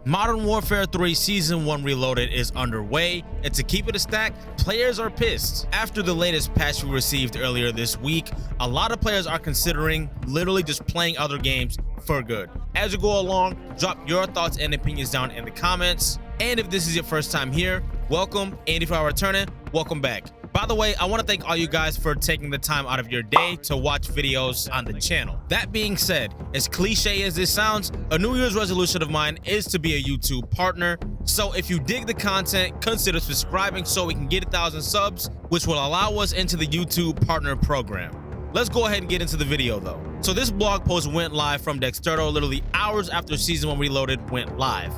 Modern Warfare 3 Season 1 Reloaded is underway, and to keep it a stack, players are pissed. After the latest patch we received earlier this week, a lot of players are considering literally just playing other games for good. As you go along, drop your thoughts and opinions down in the comments. And if this is your first time here, welcome. And if you are returning, welcome back. By the way, I want to thank all you guys for taking the time out of your day to watch videos on the channel. That being said, as cliche as this sounds, a New Year's resolution of mine is to be a YouTube partner. So if you dig the content, consider subscribing so we can get 1,000 subs, which will allow us into the YouTube partner program. Let's go ahead and get into the video though. So this blog post went live from Dexterto literally hours after Season 1 Reloaded went live.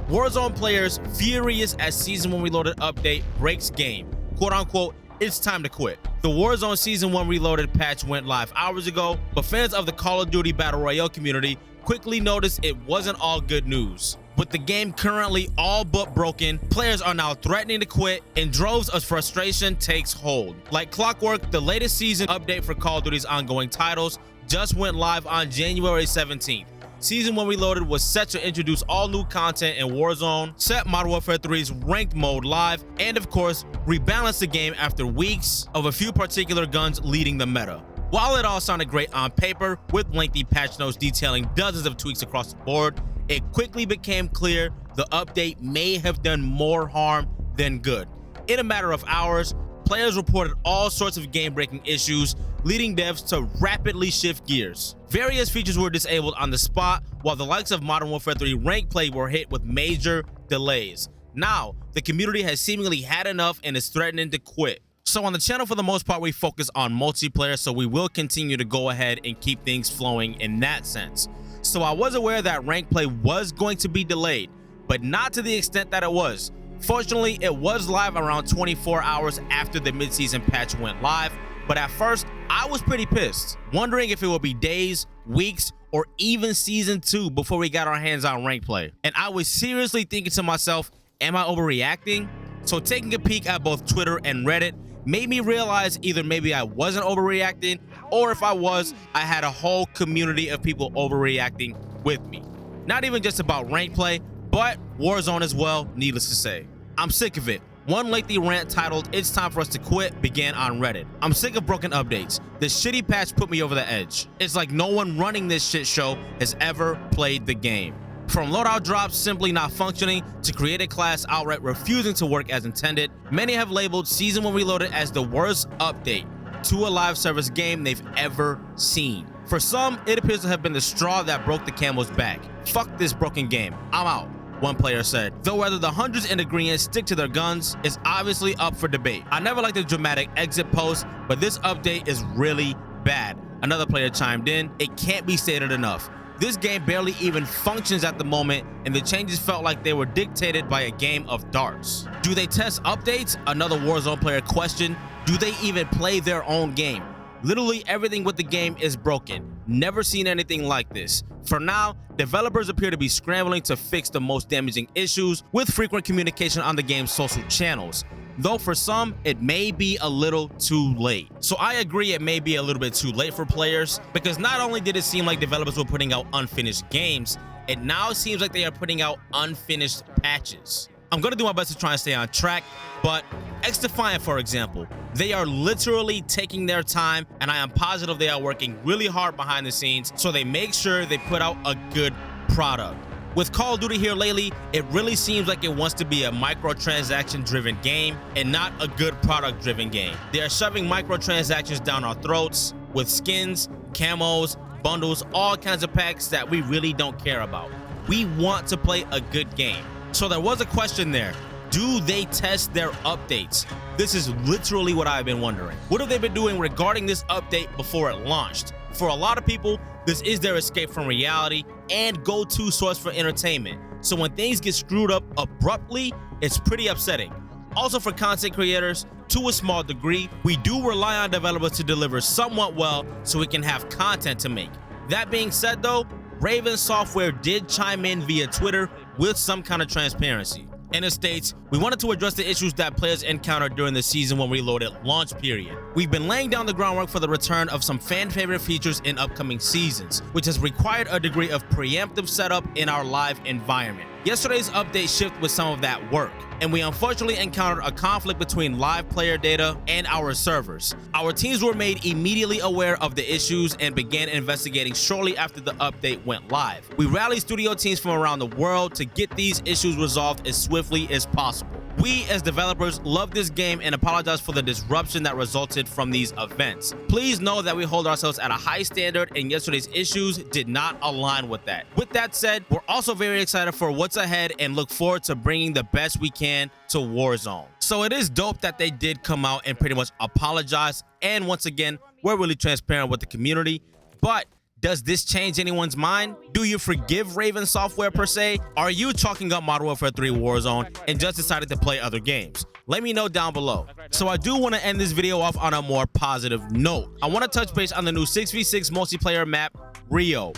Warzone players furious as Season 1 Reloaded update breaks game. Quote unquote, it's time to quit. The Warzone Season 1 Reloaded patch went live hours ago, but fans of the Call of Duty Battle Royale community quickly noticed it wasn't all good news. With the game currently all but broken, players are now threatening to quit and droves of frustration takes hold. Like clockwork, the latest season update for Call of Duty's ongoing titles just went live on January 17th. Season 1 Reloaded was set to introduce all new content in Warzone, set Modern Warfare 3's ranked mode live, and of course, rebalance the game after weeks of a few particular guns leading the meta. While it all sounded great on paper, with lengthy patch notes detailing dozens of tweaks across the board, it quickly became clear the update may have done more harm than good. In a matter of hours, players reported all sorts of game-breaking issues, leading devs to rapidly shift gears. Various features were disabled on the spot, while the likes of Modern Warfare 3 rank play were hit with major delays. Now, the community has seemingly had enough and is threatening to quit. So on the channel, for the most part, we focus on multiplayer, so we will continue to go ahead and keep things flowing in that sense. So I was aware that rank play was going to be delayed, but not to the extent that it was. Fortunately, it was live around 24 hours after the mid-season patch went live, but at first, I was pretty pissed, wondering if it would be days, weeks, or even Season 2 before we got our hands on rank play. And I was seriously thinking to myself, am I overreacting? So taking a peek at both Twitter and Reddit made me realize either maybe I wasn't overreacting, or if I was, I had a whole community of people overreacting with me. Not even just about rank play, but Warzone as well, needless to say. I'm sick of it. One lengthy rant titled "It's Time for Us to Quit" began on Reddit. I'm sick of broken updates. This shitty patch put me over the edge. It's like no one running this shit show has ever played the game. From loadout drops simply not functioning to created class outright refusing to work as intended, many have labeled Season 1 Reloaded as the worst update to a live service game they've ever seen. For some, it appears to have been the straw that broke the camel's back. Fuck this broken game. I'm out, one player said. Though whether the hundreds in agreement stick to their guns is obviously up for debate. I never liked the dramatic exit post, but this update is really bad. Another player chimed in, it can't be stated enough. This game barely even functions at the moment, and the changes felt like they were dictated by a game of darts. Do they test updates? Another Warzone player questioned. Do they even play their own game? Literally everything with the game is broken. Never seen anything like this. For now, developers appear to be scrambling to fix the most damaging issues with frequent communication on the game's social channels. Though for some, it may be a little too late. So I agree it may be a little bit too late for players, because not only did it seem like developers were putting out unfinished games, it now seems like they are putting out unfinished patches. I'm gonna do my best to try and stay on track, but XDefiant, for example, they are literally taking their time, and I am positive they are working really hard behind the scenes so they make sure they put out a good product. With Call of Duty here lately, it really seems like it wants to be a microtransaction driven game and not a good product driven game. They are shoving microtransactions down our throats with skins, camos, bundles, all kinds of packs that we really don't care about. We want to play a good game. So there was a question there. Do they test their updates? This is literally what I've been wondering. What have they been doing regarding this update before it launched? For a lot of people, this is their escape from reality and go-to source for entertainment. So when things get screwed up abruptly, it's pretty upsetting. Also for content creators, to a small degree, we do rely on developers to deliver somewhat well so we can have content to make. That being said though, Raven Software did chime in via Twitter with some kind of transparency. And it states, we wanted to address the issues that players encountered during the Season 1 Reloaded launch period. We've been laying down the groundwork for the return of some fan favorite features in upcoming seasons, which has required a degree of preemptive setup in our live environment. Yesterday's update shifted with some of that work, and we unfortunately encountered a conflict between live player data and our servers. Our teams were made immediately aware of the issues and began investigating shortly after the update went live. We rallied studio teams from around the world to get these issues resolved as swiftly as possible. We as developers love this game and apologize for the disruption that resulted from these events. Please know that we hold ourselves at a high standard, and yesterday's issues did not align with that. With that said, we're also very excited for what's ahead and look forward to bringing the best we can to Warzone. So it is dope that they did come out and pretty much apologize, and once again, we're really transparent with the community. But does this change anyone's mind? Do you forgive Raven Software per se? Are you chalking up Modern Warfare 3 Warzone and just decided to play other games? Let me know down below. So I do want to end this video off on a more positive note. I want to touch base on the new 6v6 multiplayer map, Rio.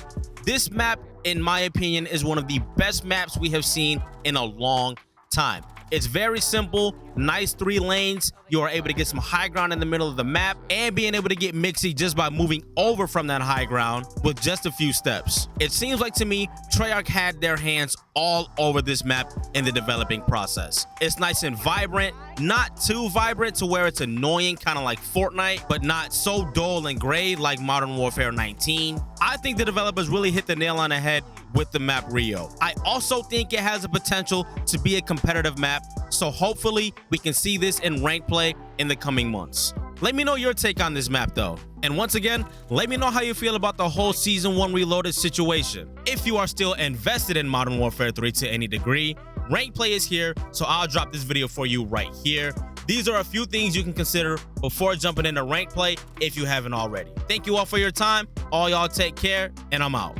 This map, in my opinion, is one of the best maps we have seen in a long time. It's very simple, nice 3 lanes. You are able to get some high ground in the middle of the map and being able to get mixy just by moving over from that high ground with just a few steps. It seems like to me, Treyarch had their hands all over this map in the developing process. It's nice and vibrant, not too vibrant to where it's annoying, kind of like Fortnite, but not so dull and gray like Modern Warfare 19. I think the developers really hit the nail on the head with the map Rio. I also think it has the potential to be a competitive map, so hopefully we can see this in ranked play in the coming months. Let me know your take on this map though. And once again, let me know how you feel about the whole Season 1 Reloaded situation. If you are still invested in Modern Warfare 3 to any degree, ranked play is here, so I'll drop this video for you right here. These are a few things you can consider before jumping into ranked play if you haven't already. Thank you all for your time. All y'all take care, and I'm out.